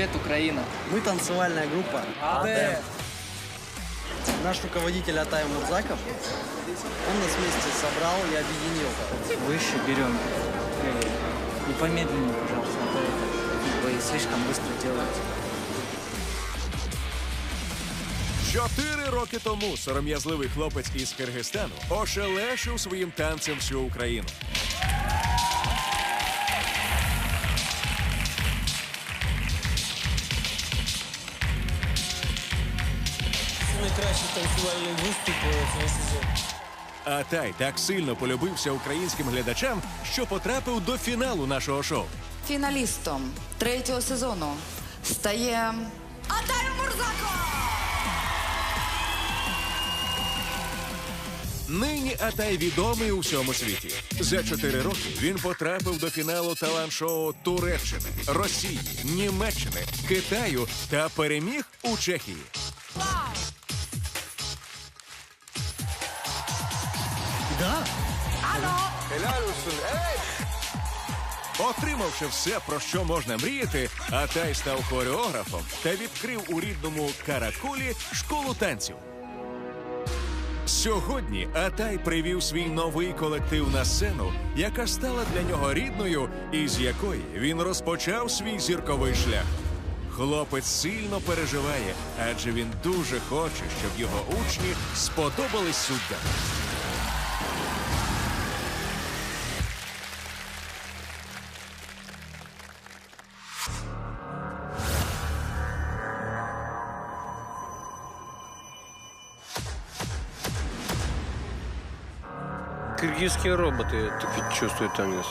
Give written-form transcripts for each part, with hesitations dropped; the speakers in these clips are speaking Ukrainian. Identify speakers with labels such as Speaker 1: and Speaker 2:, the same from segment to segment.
Speaker 1: Привет, Украина.
Speaker 2: Мы танцевальная группа АТ. Наш руководитель Атай Мурзаков, он нас вместе собрал и объединил.
Speaker 1: Выше берем. И помедленнее, пожалуйста, а то вы слишком быстро делаете.
Speaker 3: 4 роки тому сором'язливий хлопець із Киргизстану ошелешив своїм танцем всю Україну.
Speaker 4: Найкращий танцювальний виступ цього сезону.
Speaker 3: Атай так сильно полюбився українським глядачам, що потрапив до фіналу нашого шоу.
Speaker 5: Фіналістом 3-го сезону стає Атай Мурзаков!
Speaker 3: Нині Атай відомий у всьому світі. За 4 роки він потрапив до фіналу талант-шоу Туреччини, Росії, Німеччини, Китаю та переміг у Чехії. Отримавши все, про що можна мріяти, Атай став хореографом та відкрив у рідному Каракулі школу танців. Сьогодні Атай привів свій новий колектив на сцену, яка стала для нього рідною і з якої він розпочав свій зірковий шлях. Хлопець сильно переживає, адже він дуже хоче, щоб його учні сподобались суддям.
Speaker 4: Киргизские роботы таки чувствуют танец.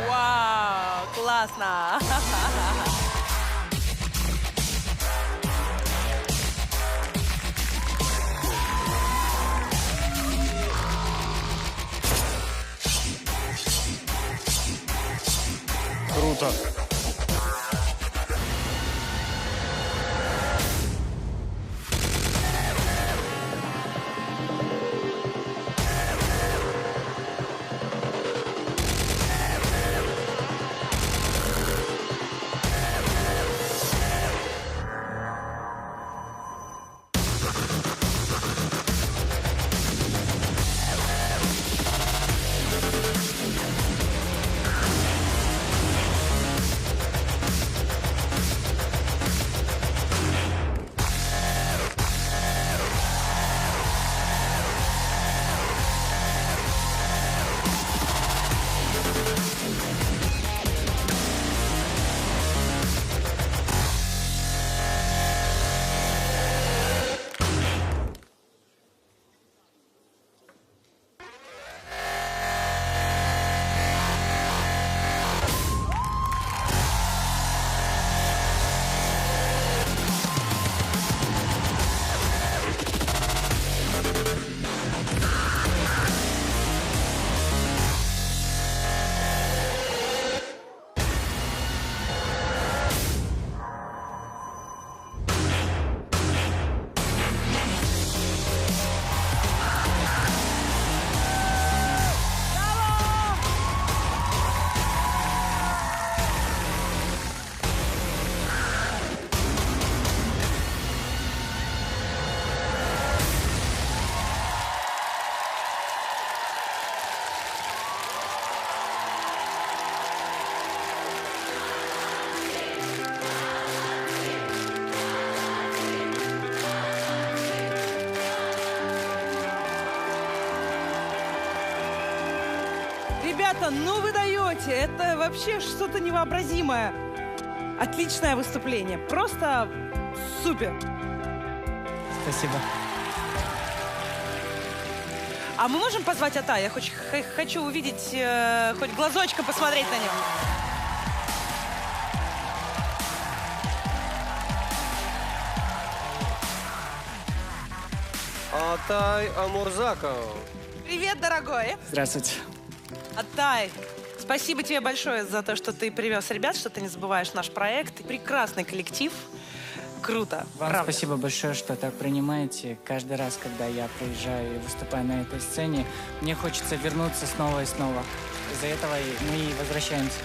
Speaker 6: Вау, классно!
Speaker 4: Круто.
Speaker 6: Ребята, ну вы даете! Это вообще что-то невообразимое. Отличное выступление. Просто супер.
Speaker 1: Спасибо.
Speaker 6: А мы можем позвать Атая? Я хочу увидеть, хоть глазочком посмотреть на него.
Speaker 4: Атай Амурзаков.
Speaker 6: Привет, дорогой.
Speaker 1: Здравствуйте.
Speaker 6: Атай, Спасибо тебе большое за то, что ты привез ребят, что ты не забываешь наш проект. Прекрасный коллектив. Круто.
Speaker 1: Вам
Speaker 6: правда.
Speaker 1: спасибо большое, что так принимаете. Каждый раз, когда я приезжаю и выступаю на этой сцене, мне хочется вернуться снова и снова. Из-за этого мы и возвращаемся.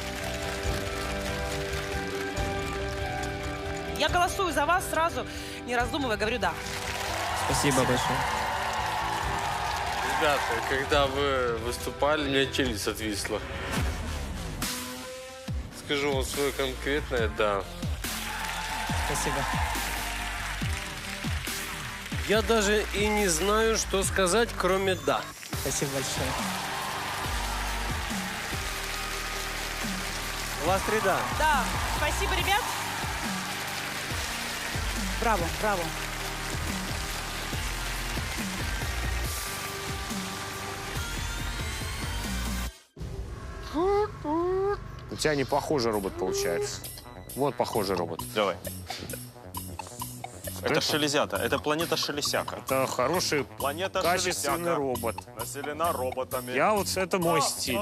Speaker 6: Я голосую за вас сразу, не раздумывая, говорю «да».
Speaker 1: Спасибо большое.
Speaker 4: Ребята, когда вы выступали, у меня челюсть отвисла. Скажу вам свое конкретное «да».
Speaker 1: Спасибо.
Speaker 4: Я даже и не знаю, что сказать, кроме «да».
Speaker 1: Спасибо большое.
Speaker 4: У вас 3 «да».
Speaker 6: Да, спасибо, ребят. Браво, браво.
Speaker 7: У тебя не похожий робот получается. Вот похожий робот.
Speaker 8: Давай. Это шелезята, это планета Шелесяка.
Speaker 7: Это хороший,
Speaker 8: Планета
Speaker 7: качественный
Speaker 8: Шелесяка.
Speaker 7: робот.
Speaker 8: Населена роботами.
Speaker 7: Это мой стиль.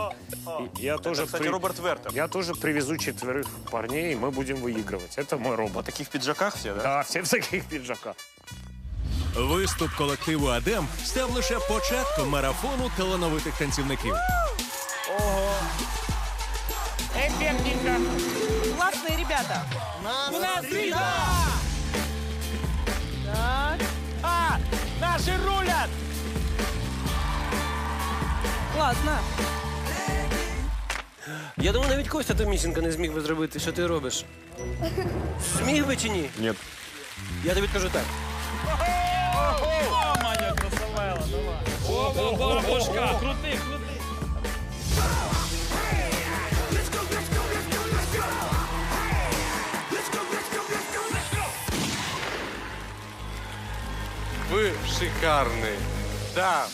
Speaker 7: Я
Speaker 8: Это,
Speaker 7: тоже,
Speaker 8: кстати, Роберт Вертер.
Speaker 7: я тоже привезу 4 парней, и мы будем выигрывать. Это мой
Speaker 8: Вот
Speaker 7: робот.
Speaker 8: таких пиджаках все, да?
Speaker 7: Да, все в таких пиджаках.
Speaker 3: Виступ колективу Адем став лише початком марафону талановитих танцівників.
Speaker 6: Классные ребята. У нас среда! Так.
Speaker 8: Наши рулят!
Speaker 6: Классно.
Speaker 4: Я думаю, навіть Костя Томісінко не зміг би зробити, що ти робиш. Зміг би чи ні?
Speaker 8: Ні.
Speaker 4: Я тобі кажу так. Вы шикарные. Да,